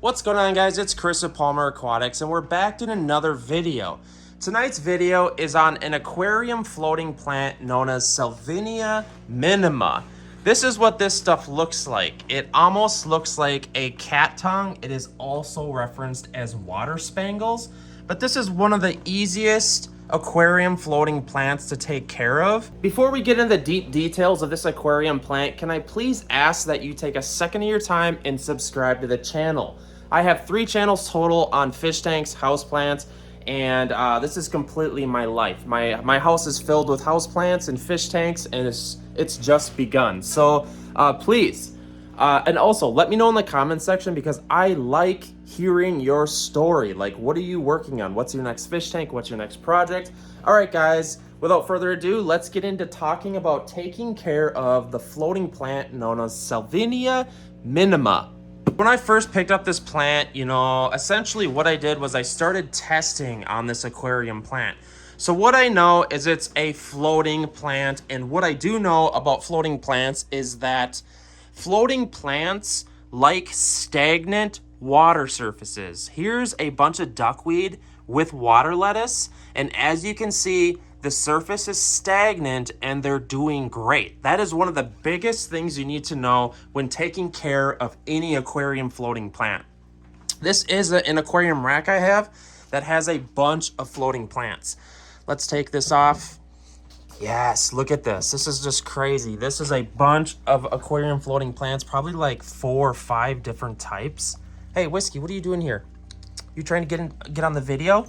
What's going on, guys? It's Chris of Palmer Aquatics, and we're back in another video. Tonight's video is on an aquarium floating plant known as Salvinia Minima. This is what this stuff looks like. It almost looks like a cat tongue. It is also referenced as water spangles, but this is one of the easiest aquarium floating plants to take care of. Before we get into the deep details of this aquarium plant, can I please ask that you take a second of your time and subscribe to the channel? I have 3 channels total on fish tanks, houseplants, and this is completely my life. My house is filled with houseplants and fish tanks, and it's just begun. So please, and also let me know in the comment section, because I like hearing your story. Like, what are you working on? What's your next fish tank? What's your next project? All right, guys, without further ado, let's get into talking about taking care of the floating plant known as Salvinia Minima. When I first picked up this plant, essentially what I did was I started testing on this aquarium plant. So what I know is it's a floating plant, and what I do know about floating plants is that floating plants like stagnant water surfaces. Here's a bunch of duckweed with water lettuce, and as you can see, the surface is stagnant and they're doing great. That is one of the biggest things you need to know when taking care of any aquarium floating plant. This is an aquarium rack I have that has a bunch of floating plants. Let's take this off. Yes, look at this. This is just crazy. This is a bunch of aquarium floating plants, probably like 4 or 5 different types. Hey, Whiskey, what are you doing here? You trying to get on the video?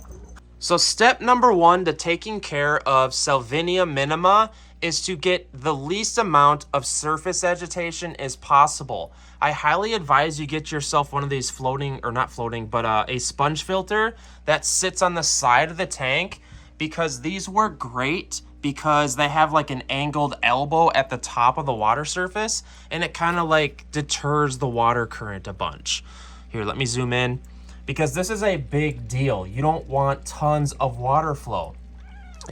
So step number 1 to taking care of Salvinia Minima is to get the least amount of surface agitation as possible. I highly advise you get yourself one of these a sponge filter that sits on the side of the tank, because these work great because they have like an angled elbow at the top of the water surface, and it kind of like deters the water current a bunch. Here, let me zoom in, because this is a big deal. You don't want tons of water flow.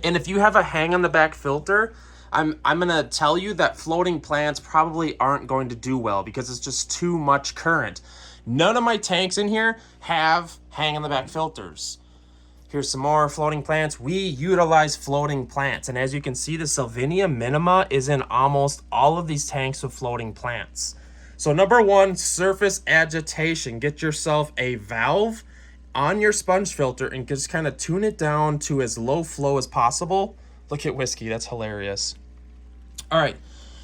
And if you have a hang on the back filter, I'm gonna tell you that floating plants probably aren't going to do well because it's just too much current. None of my tanks in here have hang on the back filters. Here's some more floating plants. We utilize floating plants, and as you can see, the Salvinia Minima is in almost all of these tanks with floating plants. So number 1, surface agitation. Get yourself a valve on your sponge filter and just kind of tune it down to as low flow as possible. Look at Whiskey, that's hilarious. All right,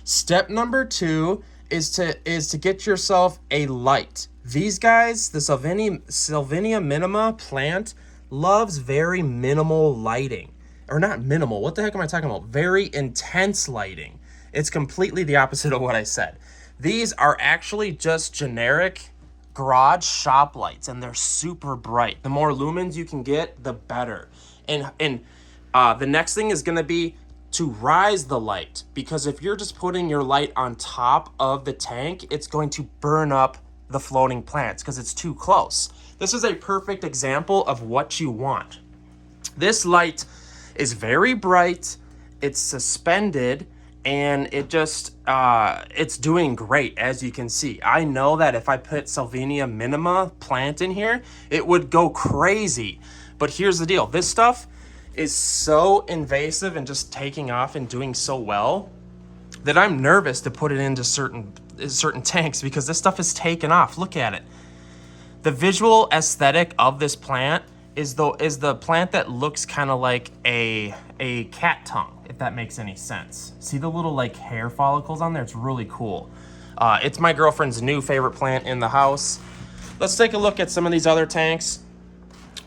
step number 2 is to get yourself a light. These guys, the Salvinia Minima plant, loves very minimal lighting. Or not minimal, what the heck am I talking about? Very intense lighting. It's completely the opposite of what I said. These are actually just generic garage shop lights, and they're super bright. The more lumens you can get, the better. And the next thing is going to be to rise the light, because if you're just putting your light on top of the tank, it's going to burn up the floating plants because it's too close. This is a perfect example of what you want. This light is very bright, it's suspended, and it just it's doing great, as you can see. I know that if I put Salvinia Minima plant in here, it would go crazy. But here's the deal. This stuff is so invasive and just taking off and doing so well that I'm nervous to put it into certain tanks, because this stuff is taking off. Look at it. The visual aesthetic of this plant is the plant that looks kind of like a cat tongue, if that makes any sense. See the little like hair follicles on there? It's really cool. It's my girlfriend's new favorite plant in the house. Let's take a look at some of these other tanks.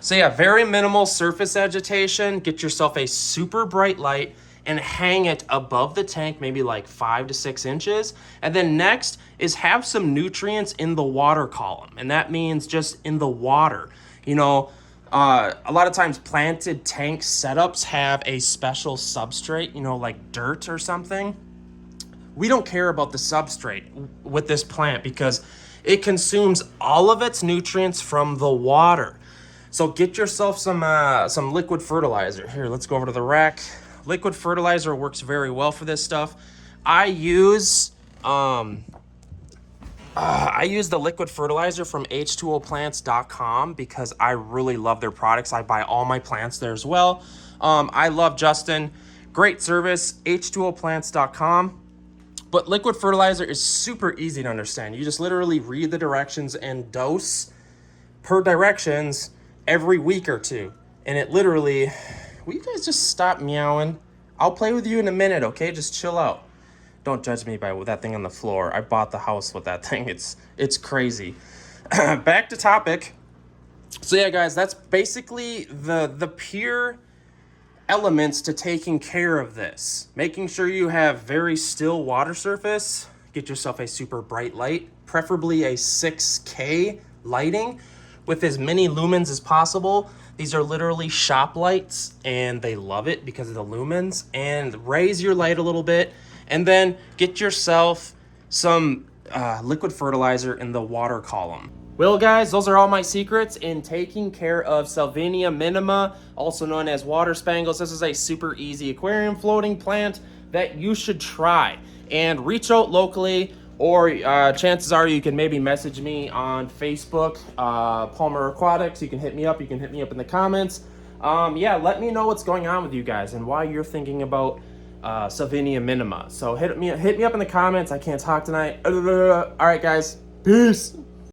So yeah, very minimal surface agitation. Get yourself a super bright light and hang it above the tank, maybe like 5 to 6 inches. And then next is have some nutrients in the water column. And that means just in the water. A lot of times planted tank setups have a special substrate, like dirt or something. We don't care about the substrate with this plant because it consumes all of its nutrients from the water. So get yourself some liquid fertilizer. Here, let's go over to the rack. Liquid fertilizer works very well for this stuff. I use I use the liquid fertilizer from h2oplants.com because I really love their products. I buy all my plants there as well. I love Justin. Great service, h2oplants.com. But liquid fertilizer is super easy to understand. You just literally read the directions and dose per directions every week or two. And it literally, will you guys just stop meowing? I'll play with you in a minute, okay? Just chill out. Don't judge me by that thing on the floor. I bought the house with that thing. It's crazy. Back to topic. So yeah, guys, that's basically the pure elements to taking care of this. Making sure you have very still water surface. Get yourself a super bright light, preferably a 6K lighting with as many lumens as possible. These are literally shop lights and they love it because of the lumens. And raise your light a little bit and then get yourself some liquid fertilizer in the water column. Well, guys, those are all my secrets in taking care of Salvinia Minima, also known as water spangles. This is a super easy aquarium floating plant that you should try. And reach out locally, or chances are you can maybe message me on Facebook, Palmer Aquatics. You can hit me up. You can hit me up in the comments. Yeah, let me know what's going on with you guys and why you're thinking about Salvinia Minima. So hit me up in the comments. I can't talk tonight. All right, guys. Peace.